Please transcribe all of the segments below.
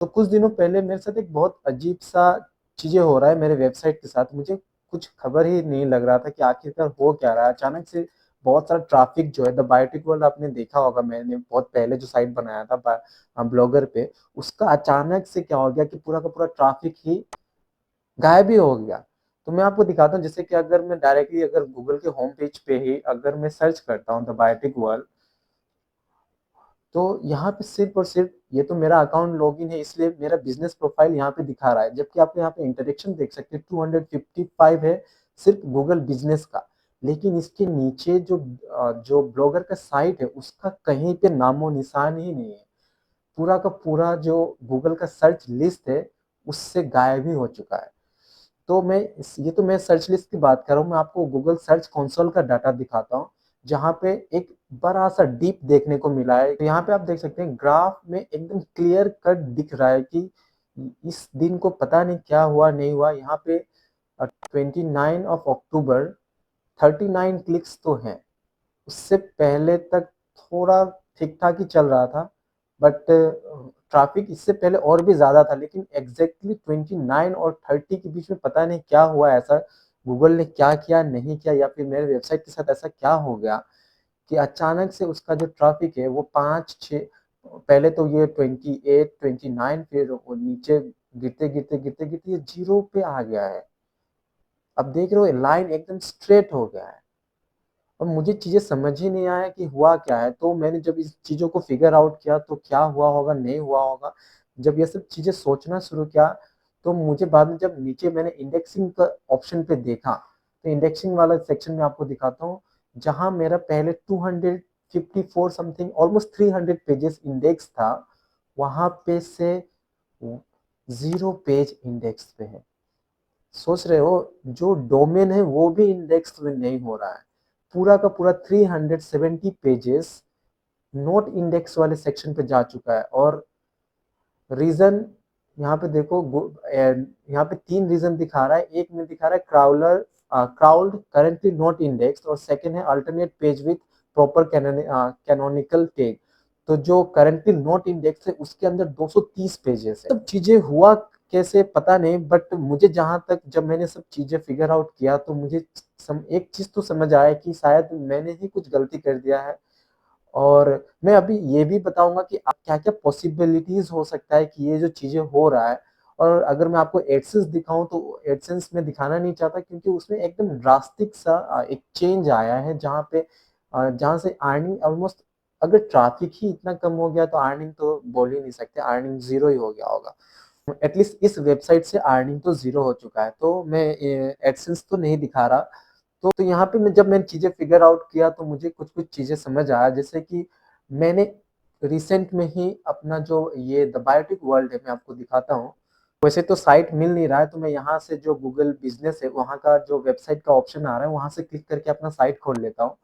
तो कुछ दिनों पहले मेरे साथ एक बहुत अजीब-सा चीज़ें हो रहा है मेरे वेबसाइट के साथ। मुझे कुछ खबर ही नहीं लग रहा था कि आखिरकार हो क्या रहा है। अचानक से बहुत सारा ट्रैफ़िक जो है द बायोटिक वर्ल्ड आपने देखा होगा, मैंने बहुत पहले जो साइट बनाया था ब्लॉगर पे, उसका अचानक से क्या हो गया कि पूरा का पूरा ट्रैफ़िक ही गायब ही हो गया। तो मैं आपको दिखाता हूँ, जैसे कि अगर मैं डायरेक्टली अगर गूगल के होम पेज पे ही अगर मैं सर्च करता हूँ द बायोटिक वर्ल्ड, तो यहाँ पे सिर्फ़ और सिर्फ़ ये तो मेरा अकाउंट लॉगिन है, इसलिए मेरा बिज़नेस प्रोफ़ाइल यहाँ पे दिखा रहा है। जबकि आप यहाँ पे इंटरेक्शन देख सकते हैं 255 है सिर्फ़ गूगल बिज़नेस का। लेकिन इसके नीचे जो ब्लॉगर का साइट है उसका कहीं पे नामो-निशान ही नहीं है। पूरा का पूरा जो गूगल का सर्च लिस्ट है उससे गायब ही हो चुका है। तो ये तो मैं सर्च लिस्ट की बात कर रहा हूँ, मैं आपको गूगल सर्च कंसोल का डाटा दिखाता हूँ, जहाँ पे एक बड़ा-सा डिप देखने को मिला है। तो यहाँ पे आप देख सकते हैं ग्राफ में एकदम क्लियर कट दिख रहा है कि इस दिन को पता नहीं क्या हुआ, नहीं हुआ। यहाँ पे 29 ऑफ अक्टूबर 39 क्लिक्स तो हैं। उससे पहले तक थोड़ा ठीक-ठाक ही चल रहा था, बट ट्रैफ़िक इससे पहले और भी ज़्यादा था, लेकिन एग्ज़ैक्टली 29 और 30 के बीच में पता नहीं क्या हुआ ऐसा, गूगल ने क्या किया, नहीं किया, या फिर मेरे वेबसाइट के साथ ऐसा क्या हो गया कि अचानक से उसका जो ट्रैफ़िक है वो 5-6, पहले तो ये 28, 29, फिर वो नीचे गिरते-गिरते ये 0 पे आ गया है। अब देख रहे हो लाइन एकदम स्ट्रेट हो गया है। और मुझे चीज़ें समझ ही नहीं आया कि हुआ क्या है, तो मैंने जब इस चीज़ों को फ़िगर आउट किया तो क्या हुआ होगा, नहीं हुआ होगा। जब ये सब चीज़ें सोचना शुरू किया, तो मुझे बाद में जब नीचे मैंने इंडेक्सिंग का ऑप्शन पे देखा, तो इंडेक्सिंग वाला सेक्शन में आपको दिखाता हूँ, जहाँ मेरा पहले 254 समथिंग ऑलमोस्ट 300 पेजेज़ इंडेक्स था, वहाँ पे से 0 पेज इंडेक्स पे है। सोच रहे हो, जो डोमेन है वो भी इंडेक्स में नहीं हो रहा है। पूरा का पूरा 370 पेजेस नोट इंडेक्स वाले सेक्शन पे जा चुका है। और रीजन यहाँ पे देखो, यहाँ पे 3 रीजन दिखा रहा है। एक में दिखा रहा है क्राउड करेंटली नॉट इंडेक्स्ड, और सेकंड है alternate page with proper canonical tag. तो जो करेंटली नॉट इंडेक्स है उसके अंदर 230 पेजेस है। सब चीजें हुआ कैसे पता नहीं, बट मुझे जहाँ तक जब मैंने सब चीजें फिगर आउट किया तो मुझे एक चीज तो समझ आया कि शायद मैंने ही कुछ गलती कर दिया है। और मैं अभी ये भी बताऊँगा कि क्या-क्या पॉसिबिलिटीज़ हो सकता है कि ये जो चीज़ें हो रहा है। और अगर मैं आपको एडसेंस दिखाऊँ तो एडसेंस में दिखाना नहीं चाहता, क्योंकि उसमें एकदम ड्रास्टिक सा एक चेंज आया है, जहाँ पे जहाँ से अर्निंग ऑलमोस्ट, अगर ट्रैफिक ही इतना कम हो गया तो अर्निंग तो बोल ही नहीं सकते, अर्निंग ज़ीरो ही हो गया होगा। एटलीस्ट इस वेबसाइट से अर्निंग तो ज़ीरो हो चुका है, तो मैं एडसेंस तो नहीं दिखा रहा। तो यहाँ पे मैं जब मैंने चीज़ें फिगर आउट किया तो मुझे कुछ-कुछ चीज़ें समझ आया, जैसे कि मैंने रिसेंट में ही अपना जो ये द बायोटिक वर्ल्ड है, मैं आपको दिखाता हूँ। वैसे तो साइट मिल नहीं रहा है, तो मैं यहाँ से जो गूगल बिज़नेस है वहाँ का जो वेबसाइट का ऑप्शन आ रहा है, वहाँ से क्लिक करके अपना साइट खोल लेता हूँ।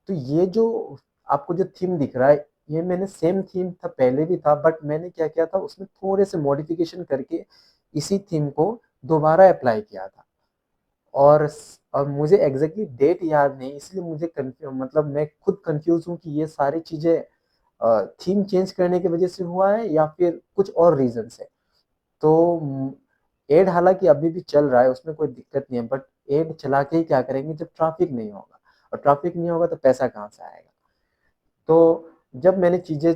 तो ये जो आपको जो थीम दिख रहा है, ये मैंने सेम थीम था, पहले भी था, बट मैंने क्या किया था उसमें थोड़े से मॉडिफिकेशन करके इसी थीम को दोबारा अप्लाई किया था। और मुझे एग्जैक्टली डेट याद नहीं, इसलिए मुझे मतलब मैं खुद कंफ्यूज हूँ कि ये सारी चीजें थीम चेंज करने की वजह से हुआ है या फिर कुछ और रीजन है। तो एड हालांकि अभी भी चल रहा है, उसमें कोई दिक्कत नहीं है, बट एड चला के ही क्या करेंगे जब ट्रैफिक नहीं होगा, और ट्रैफिक नहीं होगा तो पैसा कहाँ से आएगा। तो जब मैंने चीज़ें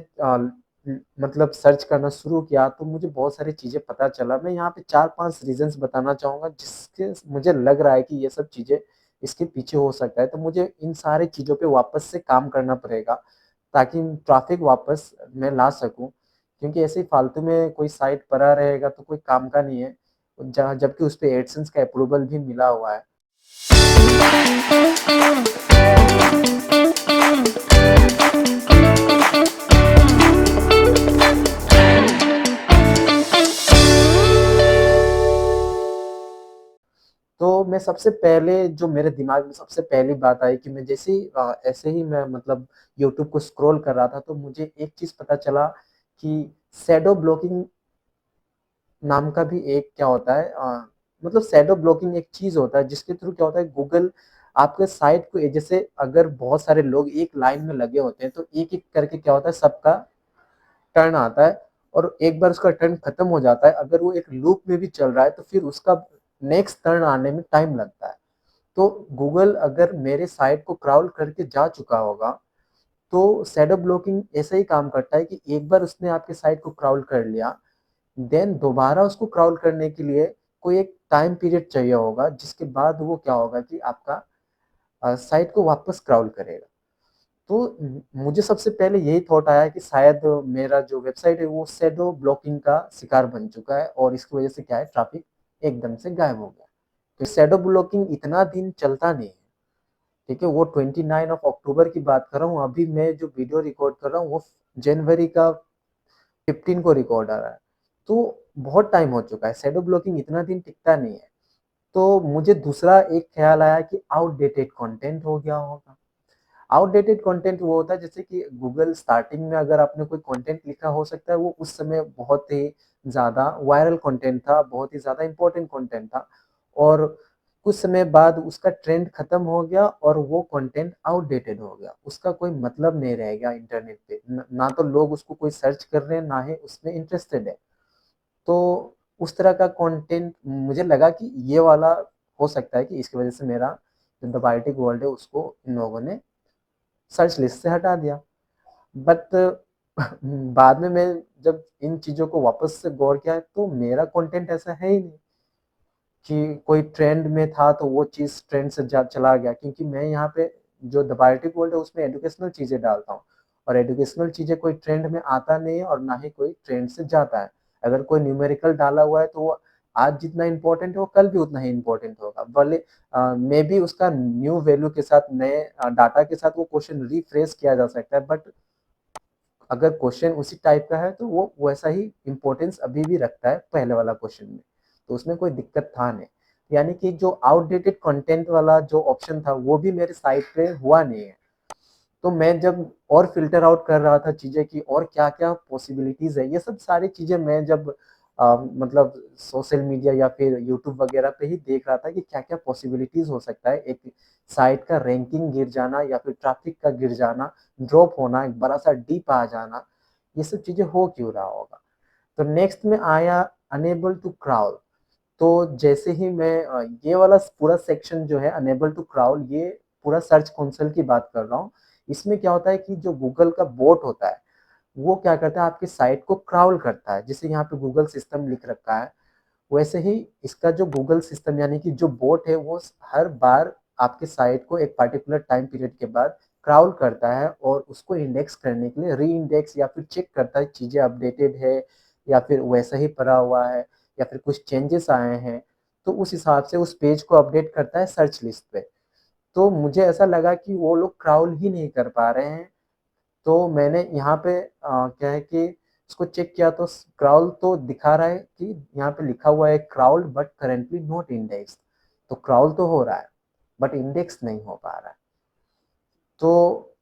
मतलब सर्च करना शुरू किया तो मुझे बहुत सारी चीज़ें पता चला। मैं यहाँ पे 4-5 रीज़न्स बताना चाहूँगा जिसके मुझे लग रहा है कि ये सब चीज़ें इसके पीछे हो सकता है। तो मुझे इन सारी चीज़ों पे वापस से काम करना पड़ेगा, ताकि ट्रैफ़िक वापस मैं ला सकूँ। क्योंकि ऐसे ही फालतू में कोई साइट पड़ा रहेगा तो कोई काम का नहीं है। जहाँ जबकि उस पे एडसेंस का अप्रूवल भी मिला हुआ है। तो मैं सबसे पहले जो मेरे दिमाग में सबसे पहली बात आई कि मैं जैसे ही ऐसे ही मैं मतलब यूट्यूब को स्क्रॉल कर रहा था, तो मुझे एक चीज़ पता चला कि शैडो ब्लॉकिंग नाम का भी एक क्या होता है, मतलब शैडो ब्लॉकिंग एक चीज़ होता है जिसके थ्रू क्या होता है, गूगल आपके साइट को जैसे अगर बहुत सारे लोग एक लाइन में लगे होते हैं तो एक-एक करके क्या होता है सबका टर्न आता है और एक बार उसका टर्न खत्म हो जाता है, अगर वो एक लूप में भी चल रहा है तो फिर उसका नेक्स्ट टर्न आने में टाइम लगता है। तो गूगल अगर मेरे साइट को क्राउल करके जा चुका होगा, तो शैडो ब्लॉकिंग ऐसा ही काम करता है कि एक बार उसने आपके साइट को क्राउल कर लिया, देन दोबारा उसको क्राउल करने के लिए कोई एक टाइम पीरियड चाहिए होगा, जिसके बाद वो क्या होगा कि आपका साइट को वापस क्राउल करेगा। तो मुझे सबसे पहले यही थॉट आया कि शायद मेरा जो वेबसाइट है वो शैडो ब्लॉकिंग का शिकार बन चुका है और इसकी वजह से क्या है ट्रैफिक एकदम से गायब हो गया। तो शैडो ब्लॉकिंग इतना दिन चलता नहीं है, ठीक है? वो 29 ऑफ अक्टूबर की बात कर रहा हूँ, अभी मैं जो वीडियो रिकॉर्ड कर रहा हूँ वो जनवरी का 15 को रिकॉर्ड आ रहा है। तो बहुत टाइम हो चुका है, शैडो ब्लॉकिंग इतना दिन टिकता नहीं है। तो मुझे दूसरा एक ख्याल आया कि आउटडेटेड कंटेंट हो गया होगा। आउटडेटेड कंटेंट वो होता है जैसे कि गूगल स्टार्टिंग में अगर आपने कोई कंटेंट लिखा हो सकता है वो उस समय बहुत ही ज़्यादा वायरल कंटेंट था, बहुत ही ज़्यादा इम्पोर्टेंट कंटेंट था और कुछ समय बाद उसका ट्रेंड खत्म हो गया और वो कंटेंट आउटडेटेड हो गया। उसका कोई मतलब नहीं रह गया इंटरनेट पे। ना तो लोग उसको कोई सर्च कर रहे हैं, ना ही उसमें इंटरेस्टेड है। तो उस तरह का कंटेंट मुझे लगा कि ये वाला हो सकता है कि इसकी वजह से मेरा जो द बायोटिक वर्ल्ड है उसको इन लोगों ने सर्च लिस्ट से हटा दिया। बट बाद में मैं जब इन चीज़ों को वापस से गौर किया तो मेरा कंटेंट ऐसा है ही नहीं कि कोई ट्रेंड में था तो वो चीज़ ट्रेंड से चला गया, क्योंकि मैं यहाँ पे जो द बायोटिक वर्ल्ड है उसमें एजुकेशनल चीज़ें डालता हूँ और एजुकेशनल चीज़ें कोई ट्रेंड में आता नहीं है और ना ही कोई ट्रेंड से जाता है। अगर कोई न्यूमेरिकल डाला हुआ है तो वो आज जितना इम्पोर्टेंट है वो कल भी उतना ही इम्पोर्टेंट होगा, भले मे बी उसका न्यू वैल्यू के साथ नए डाटा के साथ वो क्वेश्चन रिफ्रेश किया जा सकता है, बट अगर क्वेश्चन उसी टाइप का है तो वो वैसा ही इम्पोर्टेंस अभी भी रखता है पहले वाला क्वेश्चन में। तो उसमें कोई दिक्कत था नहीं। यानी कि जो आउटडेटेड कंटेंट वाला जो ऑप्शन था वो भी मेरे साइट पे हुआ नहीं है। तो मैं जब और फ़िल्टर आउट कर रहा था चीज़ें कि और क्या-क्या पॉसिबिलिटीज़ है, ये सब सारी चीज़ें मैं जब मतलब सोशल मीडिया या फिर यूट्यूब वगैरह पे ही देख रहा था कि क्या-क्या पॉसिबिलिटीज़ हो सकता है। एक साइट का रैंकिंग गिर जाना या फिर ट्रैफिक का गिर जाना, ड्रॉप होना, एक बड़ा-सा डिप आ जाना, ये सब चीज़ें हो क्यों रहा होगा? तो नेक्स्ट में आया अनेबल टू क्राउल। तो जैसे ही मैं ये वाला पूरा सेक्शन जो है अनेबल टू क्राउल, ये पूरा सर्च कंसोल की बात कर रहा हूँ। इसमें क्या होता है कि जो गूगल का बोट होता है, वो क्या करता है आपकी साइट को क्राउल करता है, जिसे यहाँ पे गूगल सिस्टम लिख रखा है। वैसे ही इसका जो गूगल सिस्टम यानी कि जो बोट है वो हर बार आपके साइट को एक पर्टिकुलर टाइम पीरियड के बाद क्राउल करता है और उसको इंडेक्स करने के लिए री इंडेक्स या फिर चेक करता है चीज़ें अपडेटेड है या फिर वैसा ही पड़ा हुआ है या फिर कुछ चेंजेस आए हैं, तो उस हिसाब से उस पेज को अपडेट करता है सर्च लिस्ट पे। तो मुझे ऐसा लगा कि वो लोग क्राउल ही नहीं कर पा रहे हैं, तो मैंने यहाँ पे क्या है कि उसको चेक किया तो क्राउल तो दिखा रहा है कि यहाँ पे लिखा हुआ है क्राउल्ड बट करेंटली नॉट इंडेक्स्ड। तो क्राउल तो हो रहा है बट इंडेक्स नहीं हो पा रहा है। तो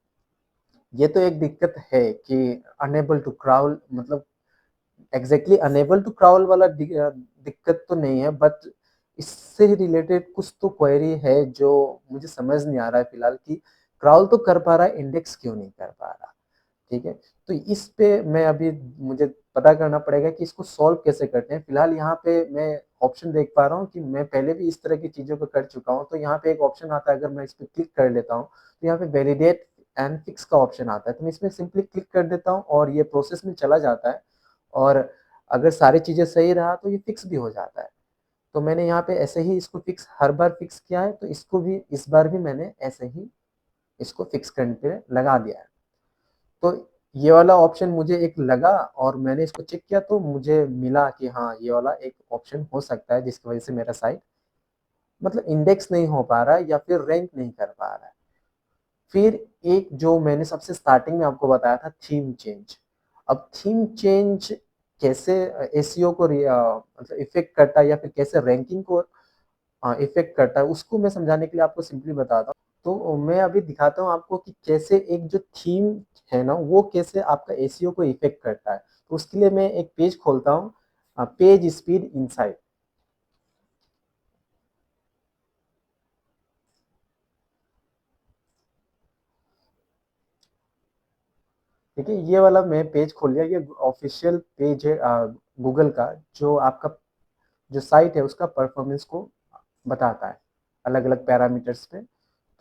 ये तो एक दिक्कत है कि अनेबल टू क्राउल मतलब एग्जैक्टली अनेबल टू क्राउल वाला दिक्कत तो नहीं है, बट इससे रिलेटेड कुछ तो क्वेरी है जो मुझे समझ नहीं आ रहा है फिलहाल कि क्राउल तो कर पा रहा है, इंडेक्स क्यों नहीं कर पा रहा। ठीक है, तो इस पे मैं अभी मुझे पता करना पड़ेगा कि इसको सॉल्व कैसे करते हैं। फिलहाल यहाँ पे मैं ऑप्शन देख पा रहा हूँ कि मैं पहले भी इस तरह की चीज़ों को कर चुका हूँ, तो यहाँ पे एक ऑप्शन आता है, अगर मैं इस पे क्लिक कर लेता हूँ तो यहाँ पे वैलिडेट एंड फिक्स का ऑप्शन आता है, तो मैं इसमें सिंपली क्लिक कर देता हूँ और ये प्रोसेस में चला जाता है और अगर सारी चीज़ें सही रहा तो ये फिक्स भी हो जाता है। तो मैंने यहाँ पे ऐसे ही इसको फिक्स हर बार फिक्स किया है, तो इसको भी इस बार भी मैंने ऐसे ही इसको फिक्स करने पे लगा दिया है। तो ये वाला ऑप्शन मुझे एक लगा और मैंने इसको चेक किया तो मुझे मिला कि हाँ, ये वाला एक ऑप्शन हो सकता है जिसकी वजह से मेरा साइट मतलब इंडेक्स नहीं हो पा रहा है या फिर रैंक नहीं कर पा रहा है। फिर एक जो मैंने सबसे स्टार्टिंग में आपको बताया था थीम चेंज। अब थीम चेंज कैसे एसईओ को मतलब इफ़ेक्ट करता है या फिर कैसे रैंकिंग को इफ़ेक्ट करता है, उसको मैं समझाने के लिए आपको सिंपली बताता हूँ। तो मैं अभी दिखाता हूँ आपको कि कैसे एक जो थीम है ना, वो कैसे आपका एसईओ को इफ़ेक्ट करता है। तो उसके लिए मैं एक पेज खोलता हूँ, पेज स्पीड इनसाइट। ठीक है, ये वाला मैं पेज खोल लिया, ये ऑफिशियल पेज है गूगल का, जो आपका जो साइट है उसका परफॉर्मेंस को बताता है अलग अलग पैरामीटर्स पे।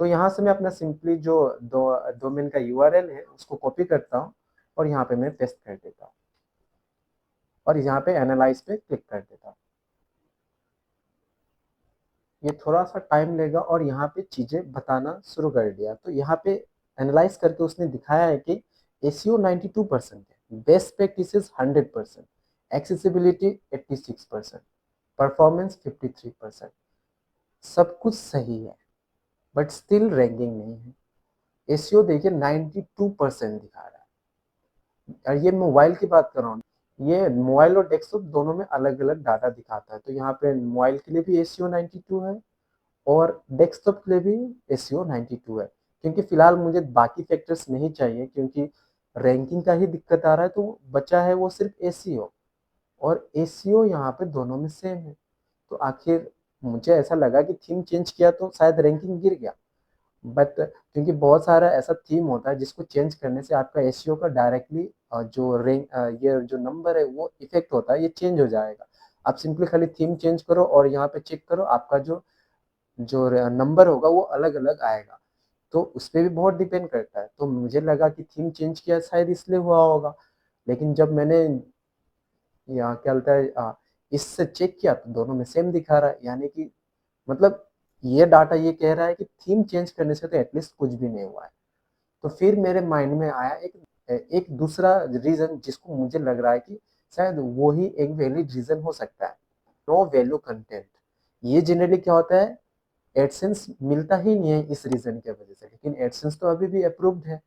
तो यहाँ से मैं अपना सिंपली जो डोमेन का यूआरएल है उसको कॉपी करता हूँ और यहाँ पे मैं पेस्ट कर देता हूँ और यहाँ पे एनालाइज पे क्लिक कर देता हूँ। ये थोड़ा सा टाइम लेगा और यहाँ पे चीजें बताना शुरू कर दिया। तो यहाँ पे एनालाइज करके उसने दिखाया है कि एसीओ 92% है, बेस्ट प्रैक्टिसेस 100%, एक्सेसिबिलिटी 86%, परफॉर्मेंस 53%, सब कुछ सही है, बट स्टिल रैंकिंग नहीं है। एसीओ देखिए 92% दिखा रहा है, और ये मोबाइल की बात कर रहा हूँ। ये मोबाइल और डेस्कटॉप दोनों में अलग अलग डाटा दिखाता है। तो यहाँ पे मोबाइल के लिए भी एसीओ 92 है और डेस्कटॉप के लिए भी एसीओ 92 है, क्योंकि फिलहाल मुझे बाकी फैक्टर्स नहीं चाहिए, क्योंकि रैंकिंग का ही दिक्कत आ रहा है। तो बचा है वो सिर्फ एसीओ, और एसीओ यहाँ पे दोनों में सेम है। तो आखिर मुझे ऐसा लगा कि थीम चेंज किया तो शायद रैंकिंग गिर गया, बट क्योंकि बहुत सारा ऐसा थीम होता है जिसको चेंज करने से आपका एसईओ का डायरेक्टली जो रैंक ये जो नंबर है वो इफेक्ट होता है, ये चेंज हो जाएगा। आप सिंपली खाली थीम चेंज करो और यहाँ पे चेक करो, आपका जो जो नंबर होगा वो अलग अलग आएगा। तो उस पर भी बहुत डिपेंड करता है। तो मुझे लगा कि थीम चेंज किया शायद इसलिए हुआ होगा, लेकिन जब मैंने यहाँ क्या बोलता है इससे चेक किया तो दोनों में सेम दिखा रहा है, यानी कि मतलब ये डाटा ये कह रहा है कि थीम चेंज करने से तो एटलीस्ट कुछ भी नहीं हुआ है। तो फिर मेरे माइंड में आया एक एक दूसरा रीजन, जिसको मुझे लग रहा है कि शायद वो ही एक वैलिड रीजन हो सकता है। नो वैल्यू कंटेंट, ये जनरली क्या होता है, एडसेंस मिलता ही नहीं है इस रीजन की वजह से, लेकिन एडसेंस तो अभी भी अप्रूव्ड है।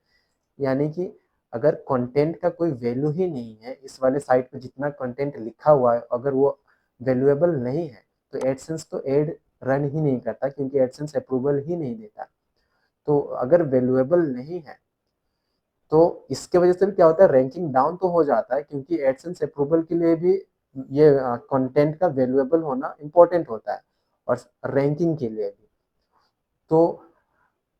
यानी कि अगर कंटेंट का कोई वैल्यू ही नहीं है, इस वाले साइट पे जितना कंटेंट लिखा हुआ है अगर वो वैल्यूएबल नहीं है, तो एडसेंस तो एड रन ही नहीं करता, क्योंकि एडसेंस अप्रूवल ही नहीं देता। तो अगर वैल्यूएबल नहीं है तो इसके वजह से भी क्या होता है, रैंकिंग डाउन तो हो जाता है, क्योंकि एडसेंस अप्रूवल के लिए भी ये कंटेंट का वैल्यूएबल होना इंपॉर्टेंट होता है, और रैंकिंग के लिए भी। तो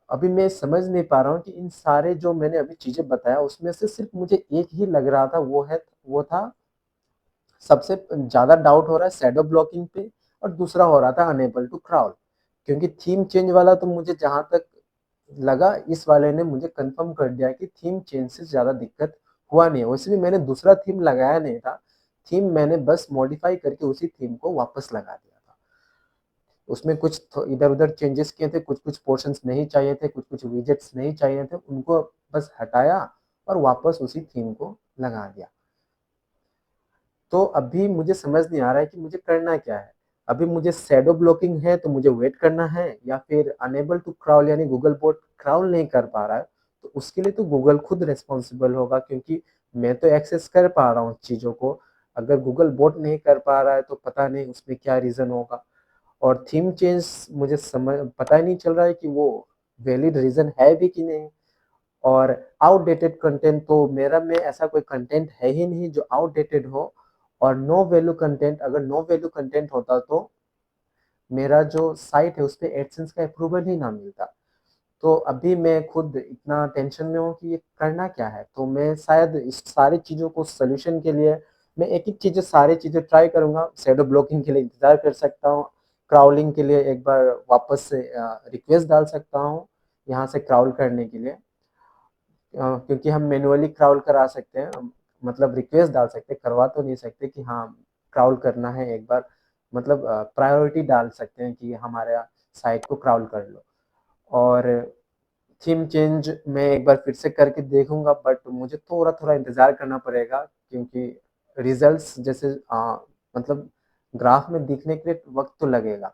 अभी मैं समझ नहीं पा रहा हूँ कि इन सारे जो मैंने अभी चीजें बताया उसमें से सिर्फ मुझे एक ही लग रहा था, वो था सबसे ज्यादा डाउट हो रहा है शैडो ब्लॉकिंग पे, और दूसरा हो रहा था अनेबल टू क्राउल। क्योंकि थीम चेंज वाला तो मुझे जहां तक लगा, इस वाले ने मुझे कंफर्म कर दिया कि थीम चेंज से ज्यादा दिक्कत हुआ नहीं है। वैसे भी मैंने दूसरा थीम लगाया नहीं था, थीम मैंने बस मॉडिफाई करके उसी थीम को वापस लगा दिया था। उसमें कुछ इधर उधर चेंजेस किए थे, कुछ कुछ पोर्शंस नहीं चाहिए थे, कुछ कुछ विजेट्स नहीं चाहिए थे, उनको बस हटाया और वापस उसी थीम को लगा दिया। तो अभी मुझे समझ नहीं आ रहा है कि मुझे करना क्या है। अभी मुझे शैडो ब्लॉकिंग है तो मुझे वेट करना है, या फिर अनेबल टू क्राउल यानी गूगल बोट क्राउल नहीं कर पा रहा है, तो उसके लिए तो गूगल खुद रिस्पॉन्सिबल होगा, क्योंकि मैं तो एक्सेस कर पा रहा हूँ चीज़ों को। अगर गूगल बोट नहीं कर पा रहा है तो पता नहीं उसमें क्या रीज़न होगा। और थीम चेंज मुझे समझ पता ही नहीं चल रहा है कि वो वैलिड रीज़न है भी कि नहीं। और आउटडेटेड कंटेंट, तो मेरा में ऐसा कोई कंटेंट है ही नहीं जो आउटडेटेड हो। और नो वैल्यू कंटेंट, अगर नो वैल्यू कंटेंट होता तो मेरा जो साइट है उस पर एडसेंस का अप्रूवल ही ना मिलता। तो अभी मैं खुद इतना टेंशन में हूँ कि ये करना क्या है। तो मैं शायद इस सारी चीज़ों को सोल्यूशन के लिए मैं एक एक चीज़ें सारी चीज़ें ट्राई करूँगा। शैडो ब्लॉकिंग के लिए इंतज़ार कर सकता हूँ, क्राउलिंग के लिए एक बार वापस से रिक्वेस्ट डाल सकता हूँ यहाँ से क्राउल करने के लिए, क्योंकि हम मैनुअली क्राउल करा सकते हैं, मतलब रिक्वेस्ट डाल सकते हैं, करवा तो नहीं सकते कि हाँ क्राउल करना है एक बार, मतलब प्रायोरिटी डाल सकते हैं कि हमारे साइट को क्राउल कर लो। और थीम चेंज मैं एक बार फिर से करके देखूंगा, बट मुझे थोड़ा थोड़ा इंतज़ार करना पड़ेगा, क्योंकि रिजल्ट्स जैसे मतलब ग्राफ में दिखने के लिए वक्त तो लगेगा।